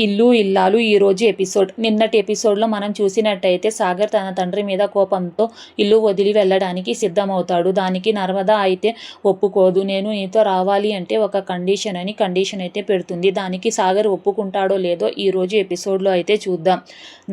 ఇల్లు ఇల్లాలు ఈరోజు ఎపిసోడ్. నిన్నటి ఎపిసోడ్లో మనం చూసినట్టయితే సాగర్ తన తండ్రి మీద కోపంతో ఇల్లు వదిలి వెళ్ళడానికి సిద్ధమవుతాడు. దానికి నర్మద అయితే ఒప్పుకోదు. నేను నీతో రావాలి అంటే ఒక కండిషన్ అయితే పెడుతుంది. దానికి సాగర్ ఒప్పుకుంటాడో లేదో ఈరోజు ఎపిసోడ్లో అయితే చూద్దాం.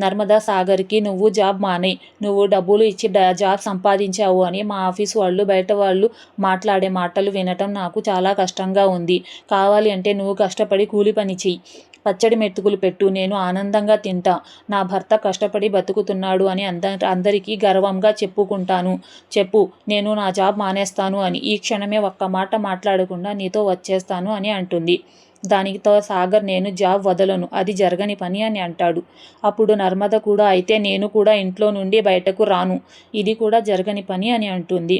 నర్మద సాగర్కి నువ్వు జాబ్ మానేయ్, నువ్వు డబ్బులు ఇచ్చి జాబ్ సంపాదించావు అని మా ఆఫీస్ వాళ్ళు బయట వాళ్ళు మాట్లాడే మాటలు వినటం నాకు చాలా కష్టంగా ఉంది. కావాలి అంటే నువ్వు కష్టపడి కూలి పని చెయ్యి, పచ్చడి మెతుకులు పెట్టు, నేను ఆనందంగా తింటా, నా భర్త కష్టపడి బతుకుతున్నాడు అని అందరికీ గర్వంగా చెప్పుకుంటాను. చెప్పు, నేను నా జాబ్ మానేస్తాను అని. ఈ క్షణమే ఒక్క మాట మాట్లాడకుండా నీతో వచ్చేస్తాను అని అంటుంది. దానితో సాగర్ నేను జాబ్ వదలను, అది జరగని పని అని అంటాడు. అప్పుడు నర్మద కూడా అయితే నేను కూడా ఇంట్లో నుండి బయటకు రాను, ఇది కూడా జరగని పని అని అంటుంది.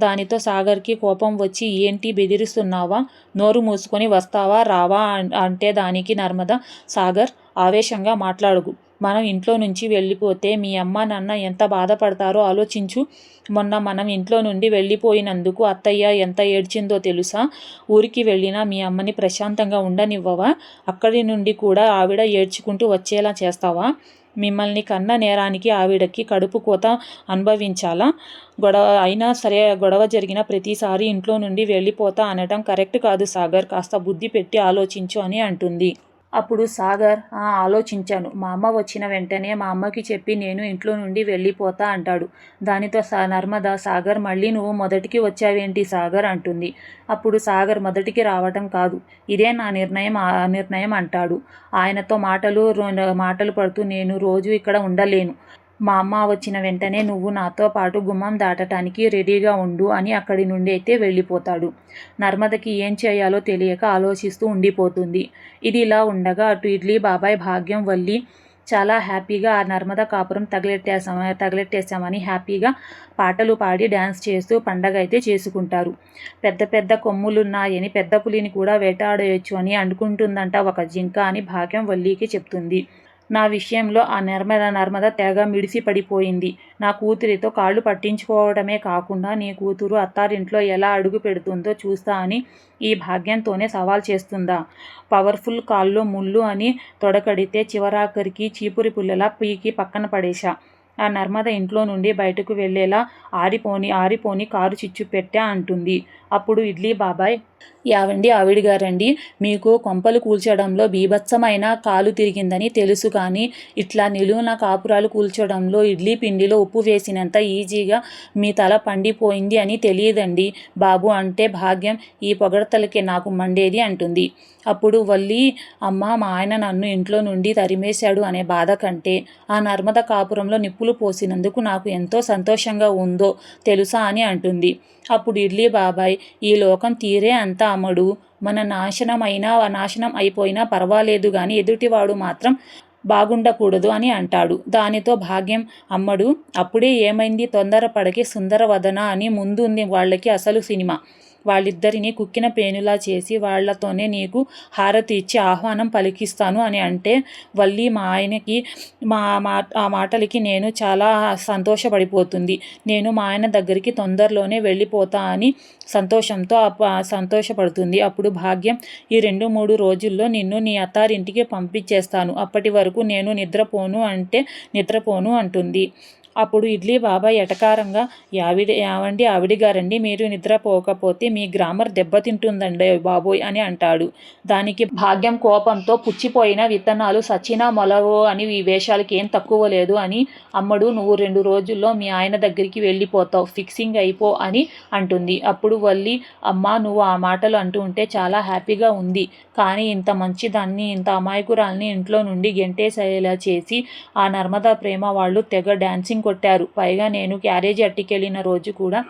దానితో సాగర్కి కోపం వచ్చి ఏంటి బెదిరిస్తున్నావా, నోరు మూసుకొని వస్తావా రావా అంటే దానికి నర్మద సాగర్ ఆవేశంగా మాట్లాడకు, మనం ఇంట్లో నుంచి వెళ్ళిపోతే మీ అమ్మ నాన్న ఎంత బాధపడతారో ఆలోచించు. మొన్న మనం ఇంట్లో నుండి వెళ్ళిపోయినందుకు అత్తయ్య ఎంత ఏడ్చిందో తెలుసా? ఊరికి వెళ్ళినా మీ అమ్మని ప్రశాంతంగా ఉండనివ్వవా? అక్కడి నుండి కూడా ఆవిడ ఏడ్చుకుంటూ వచ్చేలా చేస్తావా? మిమ్మల్ని కన్న నేరానికి ఆవిడకి కడుపు కోత అనుభవించాలా? అయినా సరే గొడవ జరిగిన ప్రతిసారి ఇంట్లో నుండి వెళ్ళిపోతా అనటం కరెక్ట్ కాదు సాగర్, కాస్త బుద్ధి పెట్టి ఆలోచించు అని అంటుంది. అప్పుడు సాగర్ ఆలోచించాను, మా అమ్మ వచ్చిన వెంటనే మా అమ్మకి చెప్పి నేను ఇంట్లో నుండి వెళ్ళిపోతా అంటాడు. దానితో నర్మద సాగర్ మళ్ళీ నువ్వు మొదటికి వచ్చావేంటి సాగర్ అంటుంది. అప్పుడు సాగర్ మొదటికి రావటం కాదు, ఇదే నా నిర్ణయం అంటాడు. ఆయనతో మాటలు పడుతూ నేను రోజు ఇక్కడ ఉండలేను, మా అమ్మ వచ్చిన వెంటనే నువ్వు నాతో పాటు గుమ్మం దాటటానికి రెడీగా ఉండు అని అక్కడి నుండి అయితే వెళ్ళిపోతాడు. నర్మదకి ఏం చేయాలో తెలియక ఆలోచిస్తూ ఉండిపోతుంది. ఇది ఇలా ఉండగా అటు ఇడ్లీ బాబాయ్ భాగ్యం వల్లి చాలా హ్యాపీగా ఆ నర్మద కాపురం తగలెట్టేశామని హ్యాపీగా పాటలు పాడి డ్యాన్స్ చేస్తూ పండగ అయితే చేసుకుంటారు. పెద్ద పెద్ద కొమ్ములున్నాయని పెద్ద పులిని కూడా వేటాడేయచ్చు అని అనుకుంటుందంట ఒక జింక అని భాగ్యం వల్లికి చెప్తుంది. నా విషయంలో ఆ నర్మద తెగ మిడిసి పడిపోయింది. నా కూతురితో కాళ్ళు పట్టించుకోవడమే కాకుండా నీ కూతురు అత్తారింట్లో ఎలా అడుగు పెడుతుందో చూస్తా అని ఈ భాగ్యంతోనే సవాల్ చేస్తుందా? పవర్ఫుల్ కాల్లో ముళ్ళు అని తొడకడితే చివరాఖరికి చీపురి పుల్లలా పీకి పక్కన పడేశా. ఆ నర్మద ఇంట్లో నుండి బయటకు వెళ్ళేలా ఆరిపోని కారు చిచ్చు పెట్టా అంటుంది. అప్పుడు ఇడ్లీ బాబాయ్, యావండి ఆవిడ గారండి, మీకు కొంపలు కూల్చడంలో బీభత్సమైన కాలు తిరిగిందని తెలుసు, కానీ ఇట్లా నిలువున కాపురాలు కూల్చడంలో ఇడ్లీ పిండిలో ఉప్పు వేసినంత ఈజీగా మీ తల పండిపోయింది అని తెలియదండి బాబు అంటే భాగ్యం ఈ పొగడతలకి నాకు మండేది అంటుంది. అప్పుడు వల్లి, అమ్మ మా ఆయన నన్ను ఇంట్లో నుండి తరిమేశాడు అనే బాధ కంటే ఆ నర్మద కాపురంలో నిప్పులు పోసినందుకు నాకు ఎంతో సంతోషంగా ఉందో తెలుసా అని అంటుంది. అప్పుడు ఇడ్లీ బాబాయ్, ఈ లోకం తీరే అంతా అమ్మడు, మన నాశనం అయిపోయినా పర్వాలేదు కానీ ఎదుటివాడు మాత్రం బాగుండకూడదు అని అంటాడు. దానితో భాగ్యం, అమ్మడు అప్పుడే ఏమైంది, తొందరపడకి సుందరవదన అని ముందుంది వాళ్ళకి అసలు సినిమా, వాళ్ళిద్దరినీ కుక్కిన పేనులా చేసి వాళ్లతోనే నీకు హారతి ఇచ్చి ఆహ్వానం పలికిస్తాను అని అంటే వల్లి మా ఆయనకి ఆ మాటలకి నేను చాలా సంతోషపడిపోతుంది. నేను మా ఆయన దగ్గరికి తొందరలోనే వెళ్ళిపోతా అని సంతోషపడుతుంది. అప్పుడు భాగ్యం, ఈ 2-3 రోజుల్లో నిన్ను నీ అత్తారింటికి పంపించేస్తాను, అప్పటి వరకు నేను నిద్రపోను అంటుంది. అప్పుడు ఇడ్లీ బాబాయ్ ఎటకారంగా, యావండి ఆవిడ గారండి, మీరు నిద్రపోకపోతే మీ గ్రామర్ దెబ్బతింటుందండి బాబోయ్ అని అంటాడు. దానికి భాగ్యం కోపంతో, పుచ్చిపోయిన విత్తనాలు సచ్చినా మొలవో అని ఈ వేషాలకి ఏం తక్కువ లేదు అని, అమ్మడు నువ్వు 2 రోజుల్లో మీ ఆయన దగ్గరికి వెళ్ళిపోతావు, ఫిక్సింగ్ అయిపో అని అంటుంది. అప్పుడు వల్లి, అమ్మ నువ్వు ఆ మాటలు అంటూ ఉంటే చాలా హ్యాపీగా ఉంది, కానీ ఇంత మంచిదాన్ని ఇంత అమాయకురాల్ని ఇంట్లో నుండి గెంటేసేలా చేసి ఆ నర్మదా ప్రేమ వాళ్ళు తెగ డాన్సింగ్ కొట్టారు. పైగా నేను క్యారేజీ అట్టికెళ్ళిన రోజు కూడా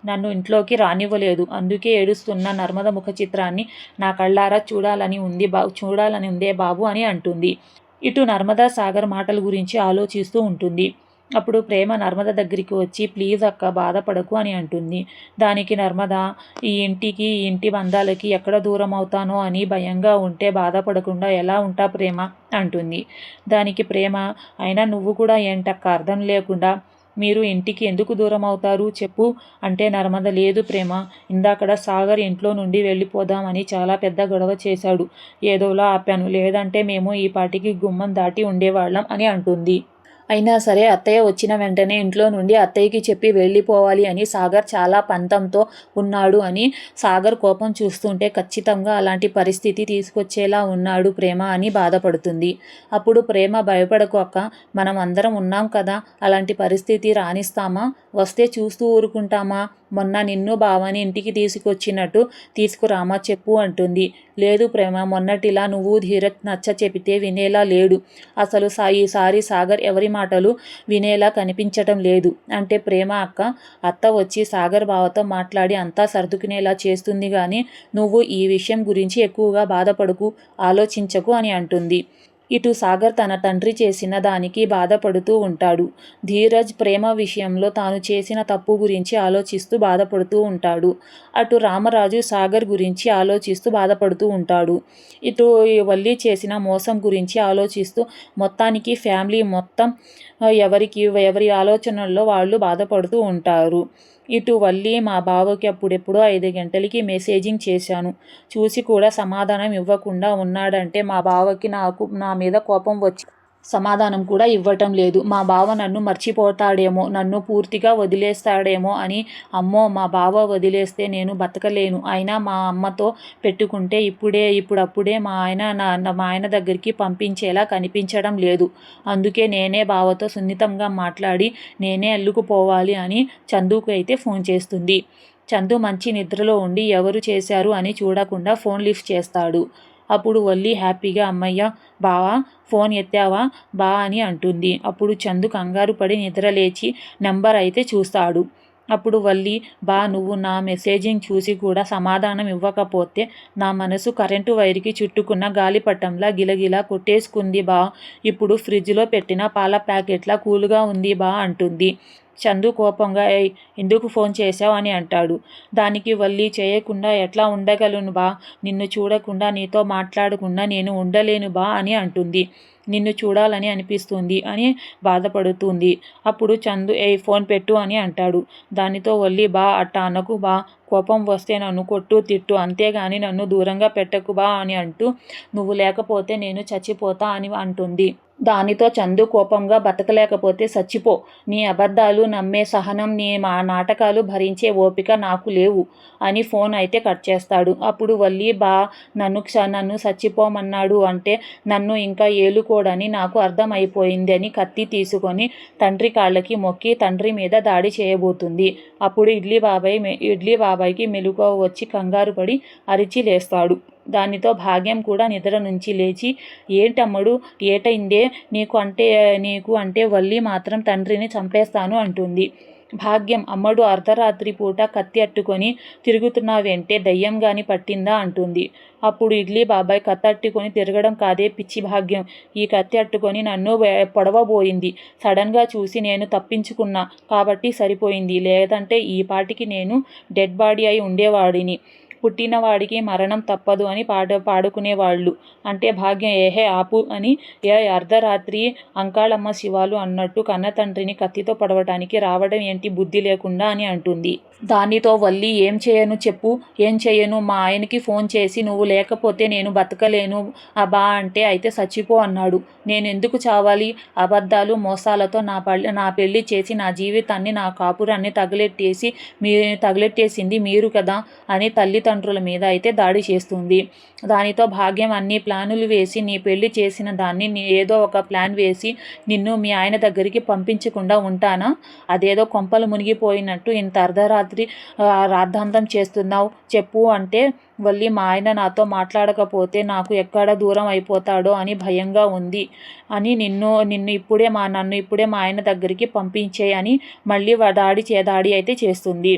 నన్ను ఇంట్లోకి రానివ్వలేదు. అందుకే ఏడుస్తున్న నర్మద ముఖ చిత్రాన్ని నా కళ్ళారా చూడాలని ఉందే బాబు అని అంటుంది. ఇటు నర్మదా సాగర్ మాటల గురించి ఆలోచిస్తూ ఉంటుంది. అప్పుడు ప్రేమ నర్మద దగ్గరికి వచ్చి, ప్లీజ్ అక్క బాధపడకు అని అంటుంది. దానికి నర్మద, ఈ ఇంటి బంధాలకి ఎక్కడ దూరం అవుతానో అని భయంగా ఉంటే బాధపడకుండా ఎలా ఉంటా ప్రేమ అంటుంది. దానికి ప్రేమ, అయినా నువ్వు కూడా ఏంటక్క అర్థం లేకుండా మీరు ఇంటికి ఎందుకు దూరం అవుతారు చెప్పు అంటే నర్మద లేదు ప్రేమ, ఇందాకడ సాగర్ ఇంట్లో నుండి వెళ్ళిపోదామని చాలా పెద్ద గొడవ చేశాడు. ఏదోలా ఆపాను, లేదంటే మేము ఈ పాటికి గుమ్మం దాటి ఉండేవాళ్ళం అని అంటుంది. అయినా సరే అత్తయ్య వచ్చిన వెంటనే ఇంట్లో నుండి అత్తయ్యకి చెప్పి వెళ్ళిపోవాలి అని సాగర్ చాలా పంతంతో ఉన్నాడు అని సాగర్ కోపం చూస్తుంటే ఖచ్చితంగా అలాంటి పరిస్థితి తీసుకొచ్చేలా ఉన్నాడు ప్రేమ అని బాధపడుతుంది. అప్పుడు ప్రేమ భయపడకు అక్క, మనం అందరం ఉన్నాం కదా, అలాంటి పరిస్థితి రానిస్తామా, వస్తే చూస్తూ ఊరుకుంటామా, మొన్న నిన్ను బావని ఇంటికి తీసుకొచ్చినట్టు తీసుకురామా చెప్పు అంటుంది. లేదు ప్రేమ, మొన్నటిలా నువ్వు ధీరజ్ నచ్చ చెబితే వినేలా లేడు. అసలు ఈసారి సాగర్ ఎవరి మాటలు వినేలా కనిపించటం లేదు అంటే ప్రేమ అక్క, అత్త వచ్చి సాగర్ బావతో మాట్లాడి అంతా సర్దుకునేలా చేస్తుంది కానీ నువ్వు ఈ విషయం గురించి ఎక్కువగా బాధపడకు, ఆలోచించకు అని అంటుంది. ఇటు సాగర్ తన తండ్రి చేసిన దానికి బాధపడుతూ ఉంటాడు. ధీరజ్ ప్రేమ విషయంలో తాను చేసిన తప్పు గురించి ఆలోచిస్తూ బాధపడుతూ ఉంటాడు. అటు రామరాజు సాగర్ గురించి ఆలోచిస్తూ బాధపడుతూ ఉంటాడు. ఇటు వల్లి చేసిన మోసం గురించి ఆలోచిస్తూ మొత్తానికి ఫ్యామిలీ మొత్తం ఎవరి ఆలోచనల్లో వాళ్ళు బాధపడుతూ ఉంటారు. ఇటు వల్లి మా బావకి అప్పుడెప్పుడో 5 గంటలకి మెసేజింగ్ చేశాను, చూసి కూడా సమాధానం ఇవ్వకుండా ఉన్నాడంటే మా బావకి నా మీద కోపం వచ్చి సమాధానం కూడా ఇవ్వటం లేదు. మా బావ నన్ను మర్చిపోతాడేమో, నన్ను పూర్తిగా వదిలేస్తాడేమో అని. అమ్మో, మా బావ వదిలేస్తే నేను బతకలేను. అయినా మా అమ్మతో పెట్టుకుంటే ఇప్పుడప్పుడే మా ఆయన దగ్గరికి పంపించేలా కనిపించడం లేదు. అందుకే నేనే బావతో సున్నితంగా మాట్లాడి నేనే అల్లుకుపోవాలి అని చందుకు అయితే ఫోన్ చేస్తుంది. చందు మంచి నిద్రలో ఉండి ఎవరు చేశారు అని చూడకుండా ఫోన్ లిఫ్ట్ చేస్తాడు. అప్పుడు వల్లి హ్యాపీగా అమ్మయ్య బావా ఫోన్ ఎత్తావా బా అని అంటుంది. అప్పుడు చందు కంగారు పడి నిద్రలేచి నెంబర్ అయితే చూస్తాడు. అప్పుడు వల్లి, బా నువ్వు నా మెసేజింగ్ చూసి కూడా సమాధానం ఇవ్వకపోతే నా మనసు కరెంటు వైర్కి చుట్టుకున్న గాలిపటంలా గిలగిలా కొట్టేసుకుంది బా, ఇప్పుడు ఫ్రిడ్జ్లో పెట్టిన పాల ప్యాకెట్లా కూల్గా ఉంది బా అంటుంది. చందు కోపంగా ఎందుకు ఫోన్ చేశావు అని అంటాడు. దానికి వల్లి, చేయకుండా ఎట్లా ఉండగలను బా, నిన్ను చూడకుండా నీతో మాట్లాడకుండా నేను ఉండలేను బా అని అంటుంది. నిన్ను చూడాలని అనిపిస్తుంది అని బాధపడుతుంది. అప్పుడు చందు ఫోన్ పెట్టు అని అంటాడు. దానితో వల్లి, బా అట్టా అనకు బా, కోపం వస్తే నన్ను కొట్టు తిట్టు, అంతేగాని నన్ను దూరంగా పెట్టకు బా అని అంటూ నువ్వు లేకపోతే నేను చచ్చిపోతా అని అంటుంది. దానితో చందు కోపంగా, బతకలేకపోతే చచ్చిపో, నీ అబద్ధాలు నమ్మే సహనం, నీ మా నాటకాలు భరించే ఓపిక నాకు లేవు అని ఫోన్ అయితే కట్ చేస్తాడు. అప్పుడు వల్లి, బా నన్ను చచ్చిపోమన్నాడు అంటే నన్ను ఇంకా ఏలుకోడని నాకు అర్థమైపోయింది అని కత్తి తీసుకొని తండ్రి కాళ్ళకి మొక్కి తండ్రి మీద దాడి చేయబోతుంది. అప్పుడు ఇడ్లీ బాబాయ్కి మెలకువ వచ్చి కంగారు పడి అరిచి లేస్తాడు. దానితో భాగ్యం కూడా నిద్ర నుంచి లేచి, ఏంటమ్మడు ఏటైందే నీకు అంటే వల్లి మాత్రం తండ్రిని చంపేస్తాను అంటుంది. భాగ్యం, అమ్మడు అర్ధరాత్రి పూట కత్తి అట్టుకొని తిరుగుతున్నావేంటే, దయ్యం గాని పట్టిందా అంటుంది. అప్పుడు ఇడ్లీ బాబాయ్, కత్తి అట్టుకొని తిరగడం కాదే పిచ్చి భాగ్యం, ఈ కత్తి అట్టుకొని నన్ను పొడవబోయింది. సడన్గా చూసి నేను తప్పించుకున్నా కాబట్టి సరిపోయింది, లేదంటే ఈ పాటికి నేను డెడ్ బాడీ అయి ఉండేవాడిని. పుట్టినవాడికి మరణం తప్పదు అని పాడుకునేవాళ్ళు అంటే భాగ్యం ఏహే ఆపు అని అర్ధరాత్రి అంకాళమ్మ శివాలు అన్నట్టు కన్న తండ్రిని కత్తితో పడవటానికి రావడం ఏంటి బుద్ధి లేకుండా అని అంటుంది. దానితో వల్లి, ఏం చేయను చెప్పు, ఏం చేయను, మా ఆయనకి ఫోన్ చేసి నువ్వు లేకపోతే నేను బతకలేను బా అంటే అయితే చచ్చిపో అన్నాడు. నేను ఎందుకు చావాలి, అబద్ధాలు మోసాలతో నా పెళ్లి చేసి నా జీవితాన్ని నా కాపురాన్ని తగిలెట్టేసింది మీరు కదా అని తల్లిదండ్రుల మీద అయితే దాడి చేస్తుంది. దానితో భాగ్యం అన్ని ప్లానులు వేసి నీ పెళ్లి చేసిన దాన్ని ఏదో ఒక ప్లాన్ వేసి నిన్ను మీ ఆయన దగ్గరికి పంపించకుండా ఉంటానా, అదేదో కొంపలు మునిగిపోయినట్టు ఇంత అర్ధరాత్రి రాద్ధాంతం చేస్తున్నావు చెప్పు అంటే వల్లి, మా ఆయన నాతో మాట్లాడకపోతే నాకు ఎక్కడ దూరం అయిపోతాడో అని భయంగా ఉంది అని నన్ను ఇప్పుడే మా ఆయన దగ్గరికి పంపించే అని మళ్ళీ దాడి అయితే చేస్తుంది.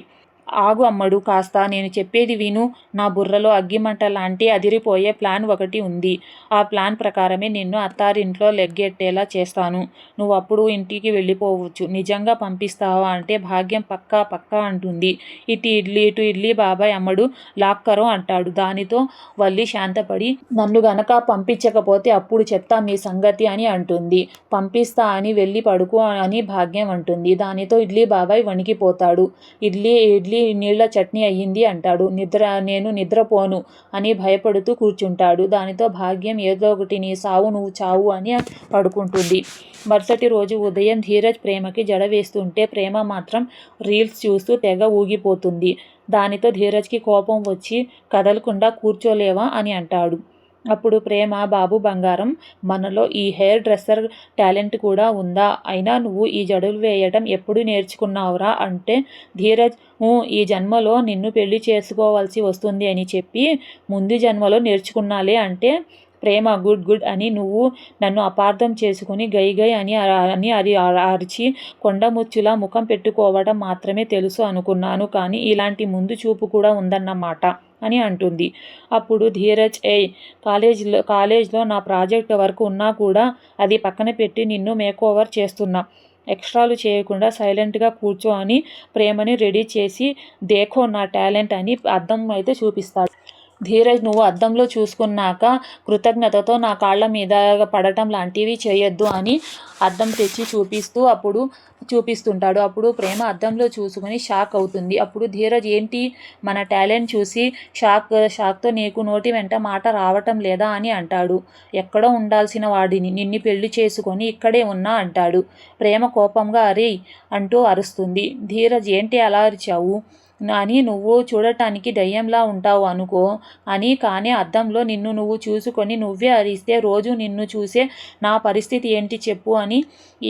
ఆగు అమ్మడు కాస్త, నేను చెప్పేది విను. నా బుర్రలో అగ్గిమంట లాంటి అదిరిపోయే ప్లాన్ ఒకటి ఉంది. ఆ ప్లాన్ ప్రకారమే నిన్ను అత్తారింట్లో లెగ్గెట్టేలా చేస్తాను. నువ్వు అప్పుడు ఇంటికి వెళ్ళిపోవచ్చు. నిజంగా పంపిస్తావా అంటే భాగ్యం పక్కా పక్కా అంటుంది. ఇటు ఇడ్లీ బాబాయ్ అమ్మడు లాక్కరో అంటాడు. దానితో వల్లి శాంతపడి, నన్ను గనక పంపించకపోతే అప్పుడు చెప్తా మీ సంగతి అని అంటుంది. పంపిస్తా అని వెళ్ళి పడుకో అని భాగ్యం అంటుంది. దానితో ఇడ్లీ బాబాయ్ వణికిపోతాడు. ఇడ్లీ నీళ్ల చట్నీ అయ్యింది అంటాడు. నేను నిద్రపోను అని భయపడుతూ కూర్చుంటాడు. దానితో భాగ్యం ఏదో ఒకటి, నీ సావు నువ్వు చావు అని పడుకుంటుంది. మరుసటి రోజు ఉదయం ధీరజ్ ప్రేమకి జడ వేస్తుంటే ప్రేమ మాత్రం రీల్స్ చూస్తూ తెగ ఊగిపోతుంది. దానితో ధీరజ్కి కోపం వచ్చి, కదలకుండా కూర్చోలేవా అని అంటాడు. అప్పుడు ప్రేమ, బాబు బంగారం, మనలో ఈ హెయిర్ డ్రెస్సర్ టాలెంట్ కూడా ఉందా? అయినా నువ్వు ఈ జడలు వేయటం ఎప్పుడు నేర్చుకున్నావురా అంటే ధీరజ్, ఈ జన్మలో నిన్ను పెళ్లి చేసుకోవాల్సి వస్తుంది అని చెప్పి ముందు జన్మలో నేర్చుకున్నాలే అంటే ప్రేమ, గుడ్ అని నువ్వు నన్ను అపార్థం చేసుకుని గై అని అరిచి కొండముచ్చులా ముఖం పెట్టుకోవడం మాత్రమే తెలుసు అనుకున్నాను, కానీ ఇలాంటి ముందు చూపు కూడా ఉందన్నమాట అని అంటుంది. అప్పుడు ధీరజ్, కాలేజ్లో నా ప్రాజెక్ట్ వర్క్ ఉన్నా కూడా అది పక్కన పెట్టి నిన్ను మేకోవర్ చేస్తున్నా. ఎక్స్ట్రాలు చేయకుండా సైలెంట్గా కూర్చో అని ప్రేమని రెడీ చేసి, దేఖో నా టాలెంట్ అని అద్దం అయితే చూపిస్తాడు. ధీరజ్, నువ్వు అద్దంలో చూసుకున్నాక కృతజ్ఞతతో నా కాళ్ళ మీద పడటం లాంటివి చేయొద్దు అని అద్దం తెచ్చి చూపిస్తుంటాడు. అప్పుడు ప్రేమ అద్దంలో చూసుకుని షాక్ అవుతుంది. అప్పుడు ధీరజ్, ఏంటి మన టాలెంట్ చూసి షాక్తో నీకు నోటి వెంట మాట రావటం లేదా అని అంటాడు. ఎక్కడో ఉండాల్సిన వాడిని నిన్ను పెళ్లి చేసుకొని ఇక్కడే ఉన్నా అంటాడు. ప్రేమ కోపంగా అరేయ్ అంటూ అరుస్తుంది. ధీరజ్, ఏంటి అలా అరిచావు అని, నువ్వు చూడటానికి దయ్యంలా ఉంటావు అనుకో అని, కానీ అద్దంలో నిన్ను నువ్వు చూసుకొని నువ్వే అరిస్తే రోజు నిన్ను చూసే నా పరిస్థితి ఏంటి చెప్పు అని,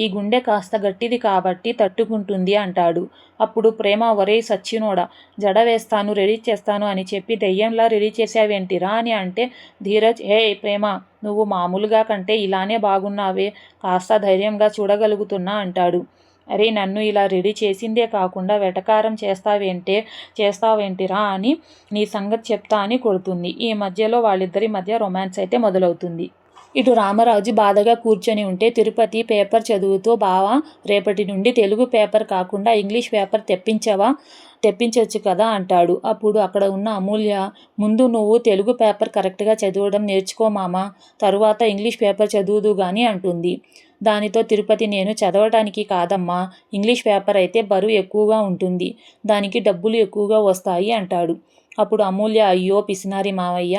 ఈ గుండె కాస్త గట్టిది కాబట్టి తట్టుకుంటుంది అంటాడు. అప్పుడు ప్రేమ, ఒరేయ్ సచ్చినోడా, జడ వేస్తాను రెడీ చేస్తాను అని చెప్పి దయ్యంలా రెడీ చేసావేంటిరా అని అంటే ధీరజ్, హే ప్రేమ, నువ్వు మామూలుగా కంటే ఇలానే బాగున్నావే, కాస్త ధైర్యంగా చూడగలుగుతున్నా అంటాడు. అరే, నన్ను ఇలా రెడీ చేసిందే కాకుండా వెటకారం చేస్తావేంటిరా అని నీ సంగతి చెప్తా అని కొడుతుంది. ఈ మధ్యలో వాళ్ళిద్దరి మధ్య రొమాన్స్ అయితే మొదలవుతుంది. ఇటు రామరాజు బాధగా కూర్చొని ఉంటే తిరుపతి పేపర్ చదువుతూ, బావా, రేపటి నుండి తెలుగు పేపర్ కాకుండా ఇంగ్లీష్ పేపర్ తెప్పించవచ్చు కదా అంటాడు. అప్పుడు అక్కడ ఉన్న అమూల్య, ముందు నువ్వు తెలుగు పేపర్ కరెక్ట్గా చదవడం నేర్చుకో మామ, తరువాత ఇంగ్లీష్ పేపర్ చదువుదు గాని అంటుంది. దానితో తిరుపతి, నేను చదవటానికి కాదమ్మా, ఇంగ్లీష్ పేపర్ అయితే బరువు ఎక్కువగా ఉంటుంది, దానికి డబ్బులు ఎక్కువగా వస్తాయి అంటాడు. అప్పుడు అమూల్య, అయ్యో పిసినారి మావయ్య,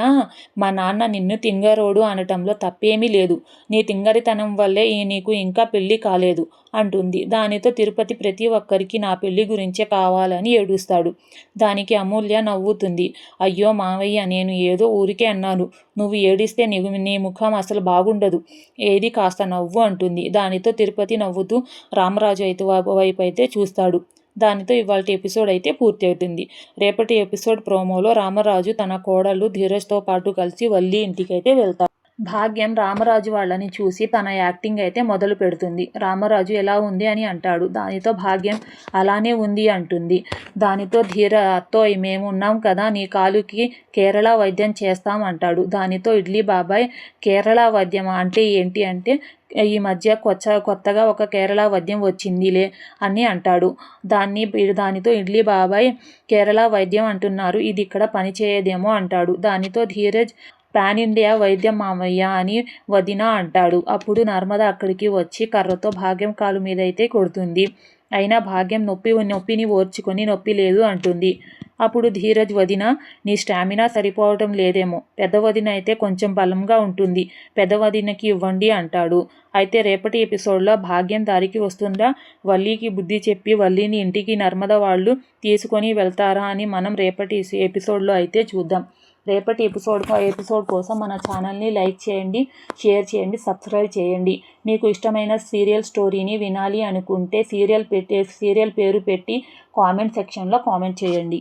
మా నాన్న నిన్ను తింగరోడు అనటంలో తప్పేమీ లేదు, నీ తింగరితనం వల్లే నీకు ఇంకా పెళ్లి కాలేదు అంటుంది. దానితో తిరుపతి, ప్రతి ఒక్కరికి నా పెళ్లి గురించే కావాలని ఏడుస్తాడు. దానికి అమూల్య నవ్వుతుంది. అయ్యో మావయ్య, నేను ఏదో ఊరికే అన్నాను, నువ్వు ఏడిస్తే నీ ముఖం అసలు బాగుండదు, ఏది కాస్త నవ్వు అంటుంది. దానితో తిరుపతి నవ్వుతూ రామరాజు వైపు అయితే చూస్తాడు. దానితో ఇవాల్టి ఎపిసోడ్ అయితే పూర్తి అవుతుంది. రేపటి ఎపిసోడ్ ప్రోమోలో రామరాజు తన కోడలు ధీరజ్తో పాటు కలిసి వల్లి ఇంటికైతే వెళ్తాడు. భాగ్యం రామరాజు వాళ్ళని చూసి తన యాక్టింగ్ అయితే మొదలు పెడుతుంది. రామరాజు ఎలా ఉంది అని అంటాడు. దానితో భాగ్యం అలానే ఉంది అంటుంది. దానితో ధీరతో, మేము ఉన్నాం కదా, నీ కాలుకి కేరళ వైద్యం చేస్తాం అంటాడు. దానితో ఇడ్లీ బాబాయ్, కేరళ వైద్యం అంటే ఏంటి అంటే, ఈ మధ్య కొత్తగా ఒక కేరళ వైద్యం వచ్చిందిలే అని అంటాడు. దానితో ఇడ్లీ బాబాయ్, కేరళ వైద్యం అంటున్నారు, ఇది ఇక్కడ పనిచేయదేమో అంటాడు. దానితో ధీరజ్, పాన్ ఇండియా వైద్యం మామయ్య అని వదిన అంటాడు. అప్పుడు నర్మద అక్కడికి వచ్చి కర్రతో భాగ్యం కాలు మీద అయితే కొడుతుంది. అయినా భాగ్యం నొప్పిని ఓర్చుకొని నొప్పి లేదు అంటుంది. అప్పుడు ధీరజ్, వదిన, నీ స్టామినా సరిపోవటం లేదేమో, పెద్ద వదిన అయితే కొంచెం బలంగా ఉంటుంది, పెద్ద వదినకి ఇవ్వండి అంటాడు. అయితే రేపటి ఎపిసోడ్లో భాగ్యం దారికి వస్తుందా, వల్లికి బుద్ధి చెప్పి వల్లిని ఇంటికి నర్మద వాళ్ళు తీసుకొని వెళ్తారా అని మనం రేపటి ఎపిసోడ్లో అయితే చూద్దాం. రేపటి ఎపిసోడ్ కోసం మన ఛానల్ని లైక్ చేయండి, షేర్ చేయండి, సబ్స్క్రైబ్ చేయండి. మీకు ఇష్టమైన సీరియల్ స్టోరీని వినాలి అనుకుంటే సీరియల్ పేరు పెట్టి కామెంట్ సెక్షన్లో కామెంట్ చేయండి.